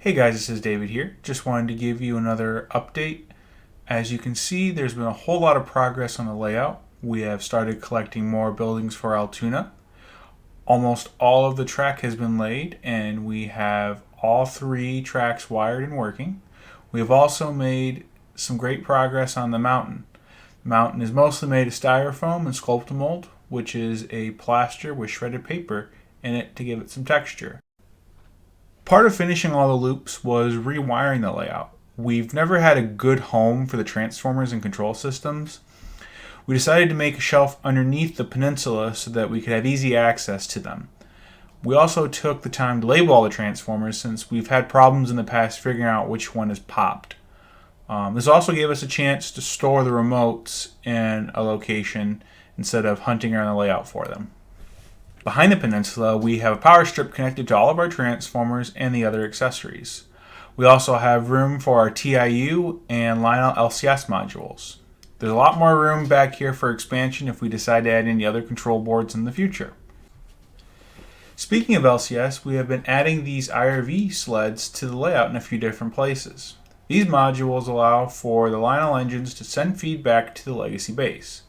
Hey guys, this is David here. Just wanted to give you another update. As you can see, there's been a whole lot of progress on the layout. We have started collecting more buildings for Altoona. Almost all of the track has been laid, and we have all three tracks wired and working. We have also made some great progress on the mountain. The mountain is mostly made of styrofoam and Sculptamold, which is a plaster with shredded paper in it to give it some texture. Part of finishing all the loops was rewiring the layout. We've never had a good home for the transformers and control systems. We decided to make a shelf underneath the peninsula so that we could have easy access to them. We also took the time to label all the transformers since we've had problems in the past figuring out which one has popped. This also gave us a chance to store the remotes in a location instead of hunting around the layout for them. Behind the peninsula, we have a power strip connected to all of our transformers and the other accessories. We also have room for our TIU and Lionel LCS modules. There's a lot more room back here for expansion if we decide to add any other control boards in the future. Speaking of LCS, we have been adding these IRV sleds to the layout in a few different places. These modules allow for the Lionel engines to send feedback to the legacy base.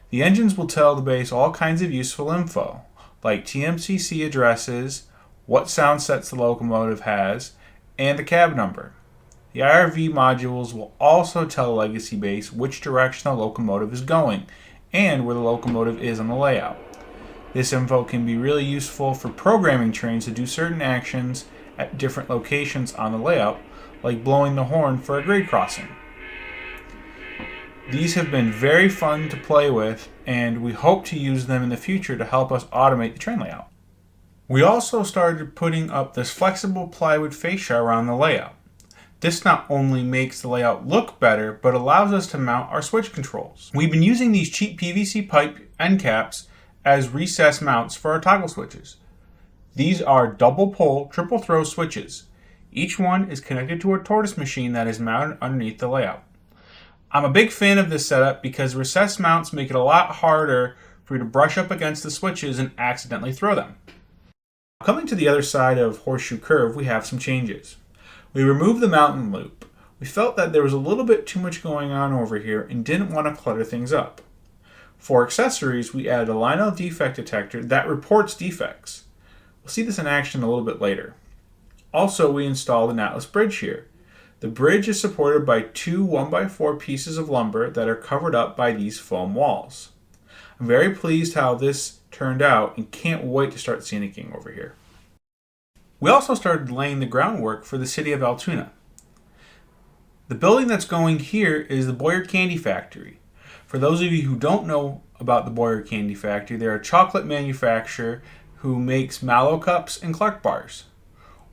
The engines will tell the base all kinds of useful info, like TMCC addresses, what sound sets the locomotive has, and the cab number. The IRV modules will also tell the legacy base which direction the locomotive is going and where the locomotive is on the layout. This info can be really useful for programming trains to do certain actions at different locations on the layout, like blowing the horn for a grade crossing. These have been very fun to play with, and we hope to use them in the future to help us automate the train layout. We also started putting up this flexible plywood fascia around the layout. This not only makes the layout look better, but allows us to mount our switch controls. We've been using these cheap PVC pipe end caps as recess mounts for our toggle switches. These are double pole, triple throw switches. Each one is connected to a tortoise machine that is mounted underneath the layout. I'm a big fan of this setup because recess mounts make it a lot harder for you to brush up against the switches and accidentally throw them. Coming to the other side of Horseshoe Curve, we have some changes. We removed the mountain loop. We felt that there was a little bit too much going on over here and didn't want to clutter things up. For accessories, we added a Lionel defect detector that reports defects. We'll see this in action a little bit later. Also, we installed an Atlas bridge here. The bridge is supported by two 1x4 pieces of lumber that are covered up by these foam walls. I'm very pleased how this turned out and can't wait to start scenicking over here. We also started laying the groundwork for the city of Altoona. The building that's going here is the Boyer Candy Factory. For those of you who don't know about the Boyer Candy Factory, they're a chocolate manufacturer who makes Mallow cups and Clark bars.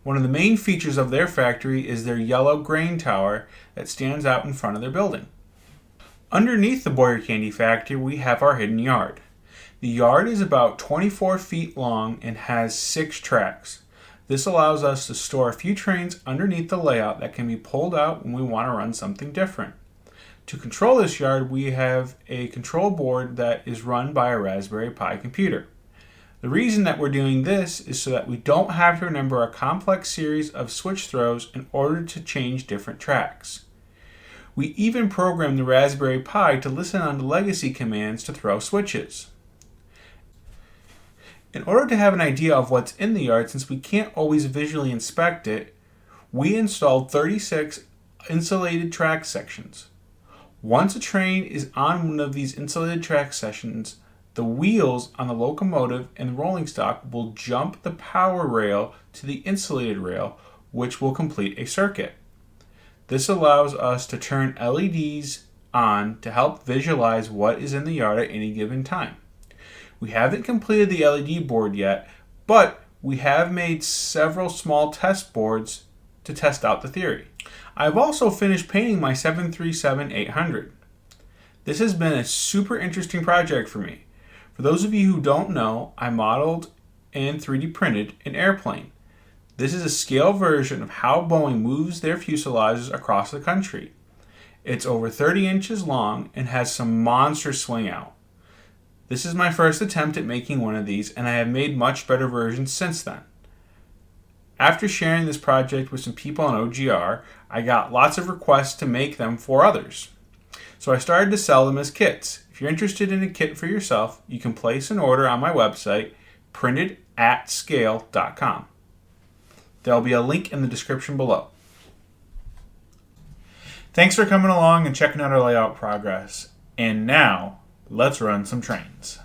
One of the main features of their factory is their yellow grain tower that stands out in front of their building. Underneath the Boyer Candy Factory, we have our hidden yard. The yard is about 24 feet long and has 6 tracks. This allows us to store a few trains underneath the layout that can be pulled out when we want to run something different. To control this yard, we have a control board that is run by a Raspberry Pi computer. The reason that we're doing this is so that we don't have to remember a complex series of switch throws in order to change different tracks. We even programmed the Raspberry Pi to listen on the legacy commands to throw switches. In order to have an idea of what's in the yard, since we can't always visually inspect it, we installed 36 insulated track sections. Once a train is on one of these insulated track sections, the wheels on the locomotive and the rolling stock will jump the power rail to the insulated rail, which will complete a circuit. This allows us to turn LEDs on to help visualize what is in the yard at any given time. We haven't completed the LED board yet, but we have made several small test boards to test out the theory. I've also finished painting my 737-800. This has been a super interesting project for me. For those of you who don't know, I modeled and 3D printed an airplane. This is a scale version of how Boeing moves their fuselages across the country. It's over 30 inches long and has some monster swing out. This is my first attempt at making one of these, and I have made much better versions since then. After sharing this project with some people on OGR, I got lots of requests to make them for others. So I started to sell them as kits. If you're interested in a kit for yourself, you can place an order on my website, printedatscale.com. There'll be a link in the description below. Thanks for coming along and checking out our layout progress. And now, let's run some trains.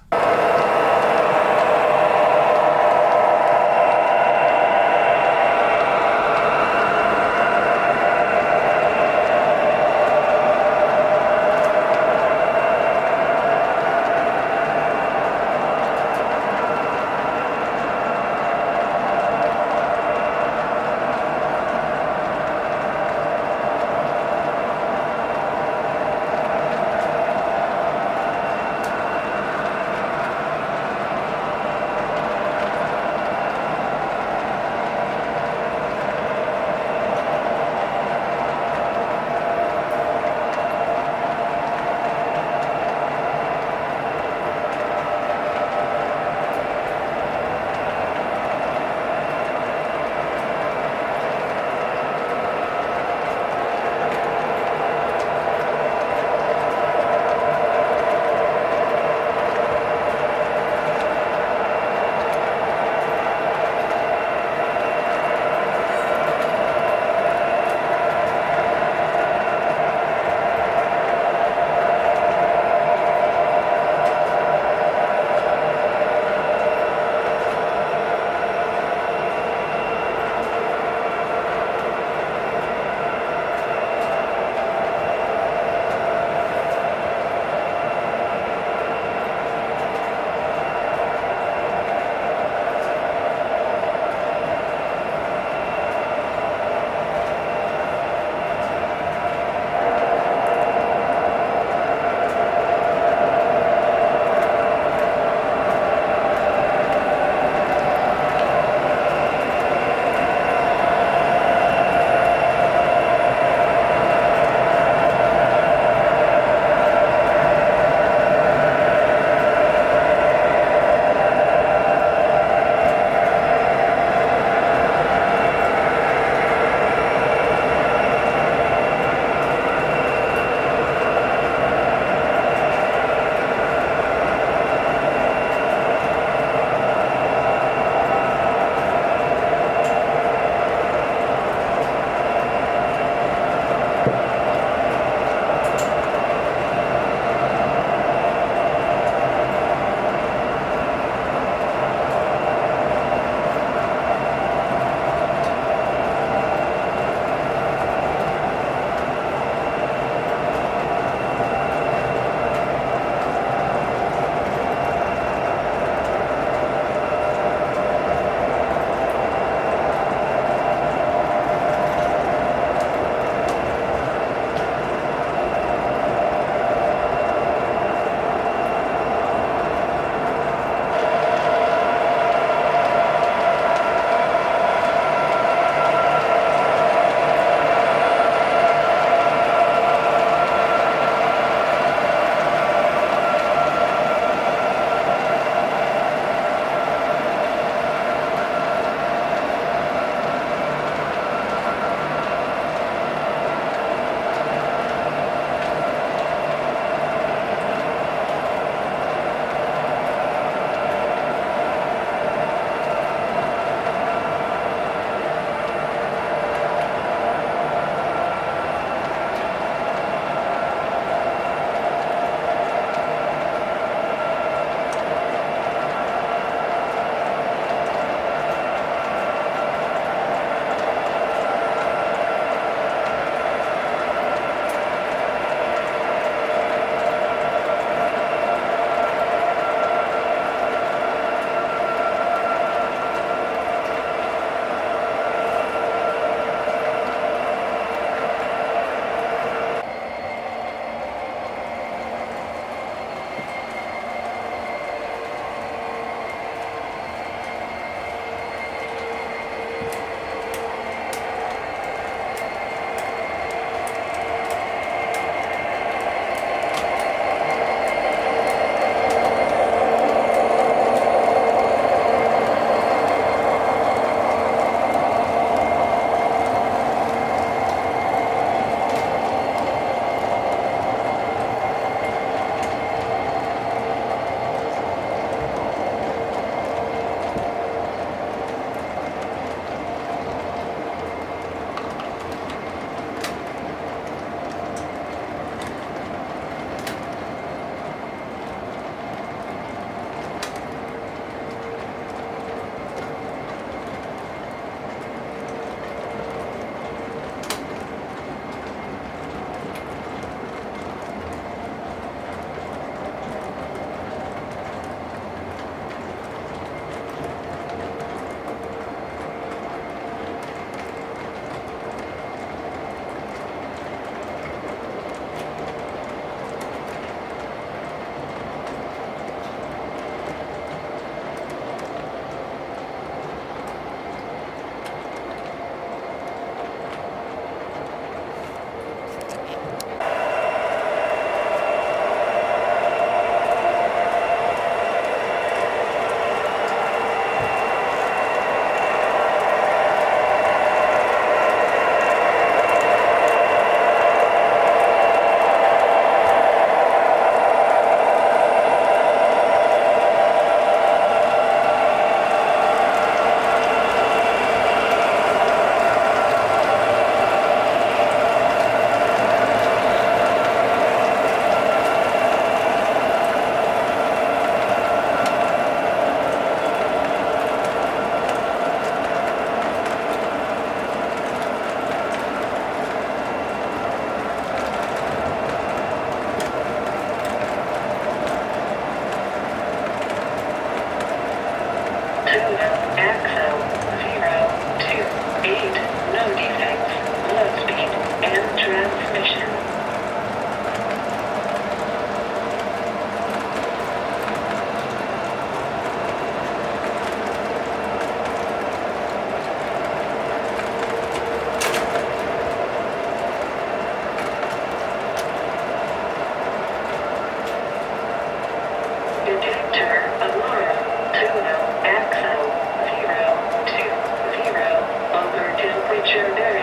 chair next.